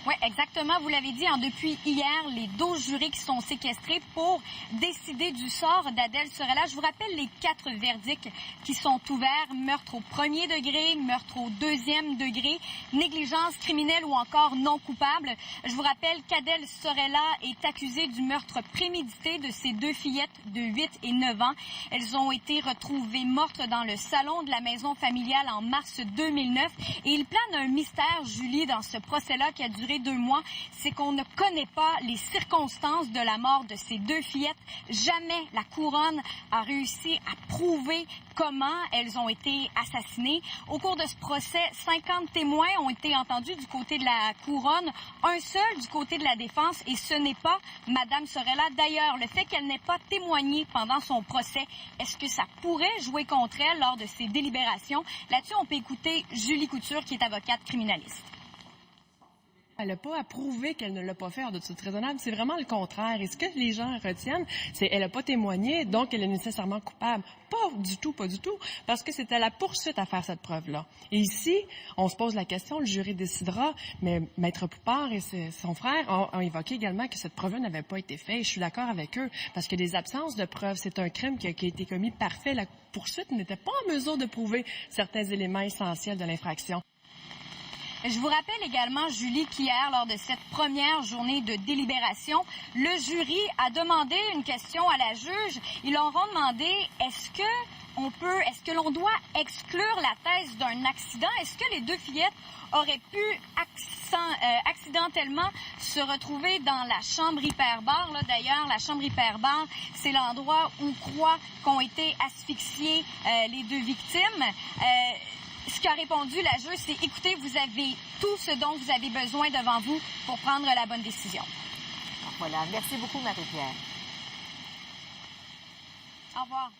Oui, exactement. Vous l'avez dit, depuis hier, les 12 jurés qui sont séquestrés pour décider du sort d'Adèle Sorella. Je vous rappelle les 4 verdicts qui sont ouverts. Meurtre au premier degré, meurtre au deuxième degré, négligence criminelle ou encore non coupable. Je vous rappelle qu'Adèle Sorella est accusée du meurtre prémédité de ses 2 fillettes de 8 et 9 ans. Elles ont été retrouvées mortes dans le salon de la maison familiale en mars 2009. Et il plane un mystère, Julie, dans ce procès-là qui a duré 2 mois, c'est qu'on ne connaît pas les circonstances de la mort de ces 2 fillettes. Jamais la couronne a réussi à prouver comment elles ont été assassinées. Au cours de ce procès, 50 témoins ont été entendus du côté de la couronne, un seul du côté de la défense, et ce n'est pas Mme Sorella. D'ailleurs, le fait qu'elle n'ait pas témoigné pendant son procès, est-ce que ça pourrait jouer contre elle lors de ses délibérations? Là-dessus, on peut écouter Julie Couture, qui est avocate criminaliste. Elle n'a pas à prouver qu'elle ne l'a pas fait en toute raisonnable. C'est vraiment le contraire. Et ce que les gens retiennent, c'est qu'elle n'a pas témoigné, donc elle est nécessairement coupable. Pas du tout, pas du tout. Parce que c'était la poursuite à faire cette preuve-là. Et ici, on se pose la question, le jury décidera, mais Maître Poupard et son frère ont évoqué également que cette preuve-là n'avait pas été faite. Et je suis d'accord avec eux, parce que les absences de preuves, c'est un crime qui a été commis parfait. La poursuite n'était pas en mesure de prouver certains éléments essentiels de l'infraction. Je vous rappelle également, Julie, qu'hier, lors de cette première journée de délibération, le jury a demandé une question à la juge. Ils leur ont demandé, est-ce que l'on doit exclure la thèse d'un accident? Est-ce que les 2 fillettes auraient pu accidentellement se retrouver dans la chambre hyperbare? D'ailleurs, la chambre hyperbare, c'est l'endroit où croient qu'ont été asphyxiées les 2 victimes. Ce qu'a répondu la juge, c'est « Écoutez, vous avez tout ce dont vous avez besoin devant vous pour prendre la bonne décision. » Voilà. Merci beaucoup, Marie-Pierre. Au revoir.